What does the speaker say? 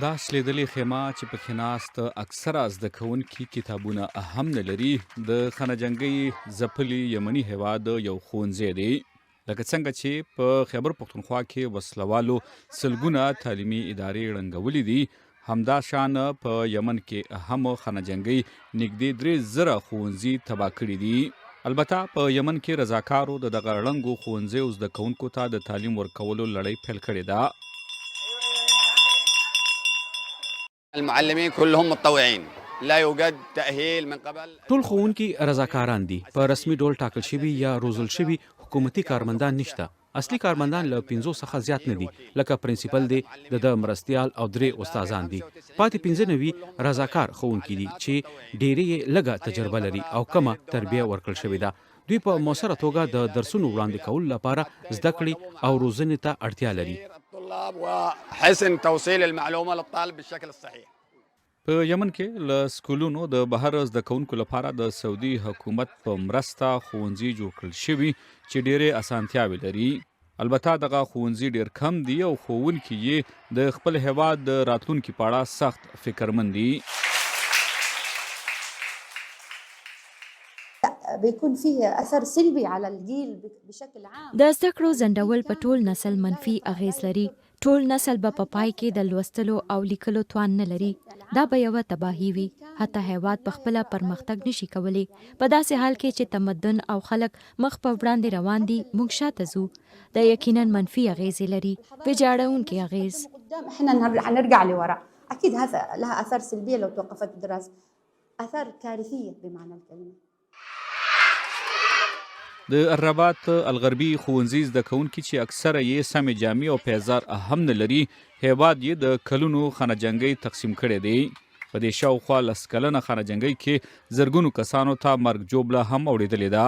دا سلیدلې خیمه چې پکې ناست اکثره زده کوونکي کتابونه هم نه لري د خانه جنګۍ ځپلي یمني هیواد یو ښوونځی دی. لکه څنګه چې په خیبر پښتونخوا کې وسلوالو سلګونه تعلیمي ادارې ړنګولې دي، همدا شان په یمن کې هم خانه جنګۍ نږدې 3000 ښوونځي تباه کړي دي. البته په یمن کې رضاکارو د دغه ړنګو ښوونځیو زده کوونکو ته د تعلیم ورکولو لړۍ پیل کړې ده. المعلمین كلهم متطوعين لا يوجد تأهيل من قبل. ټول ښوونکي رضاکاران دي، په رسمي ډول ټاکل شوي یا روزل شوي حکومتي کارمندان نشته. اصلي کارمندان له 500 څخه زیات نه دي، لکه پرنسپل دی، د مرستیال او 3 استادان دي. پاتې 95 رضاکار ښوونکي دي چې ډېرې یې لږه تجربه لري او کمه تربیه ورکړل شوې ده. دوی په مؤثره توګه د درسونو وړاندې کولو لپاره زده کړې او روزنې ته اړتیا لري. الطلاب وحسن توصيل المعلومه للطالب بالشكل الصحيح. په یمن کې له سکولونو د بهر زده کوونکو لپاره د سعودي حکومت په مرسته ښوونځي جوړ کړل شوي چې ډېرې اسانتیاوې لري. البته دغه ښوونځي ډېر کم دي او ښوونکي یې د خپل هیواد د راتلونکي په اړه سخت فکرمند دي. بيكون فيه اثر سلبي على الجيل بشكل عام. د زده کړو ځنډول په ټول نسل منفي اغیز لري. ټول نسل به په پای کې د لوستلو او لیکلو توان نه لري. دا به یوه تباهي وي. حتی هیواد په خپله پرمختګ نشي کولی. په داسې حال کې چې تمدن او خلک مخ په وړاندې روان دي، موږ شاته ځو. دا یقینا منفي اغیزې لري، ویجاړونکې اغیز. احنا هنرجع لورا. اكيد هذا لها اثار سلبيه لو توقفت الدراسه، اثار كارثيه بمعنى الكلمه. د الرباط الغربي ښوونځي زده کوونکي چې اکثره یې سمې جامې او پیزار هم نه لري، هیواد یې د کلونو خانه جنګۍ تقسیم کړی دی. په دې شاوخوا 10 کلنه خانه جنګۍ کې زرګونو کسانو ته مرګ جوړه هم اورېدلې ده.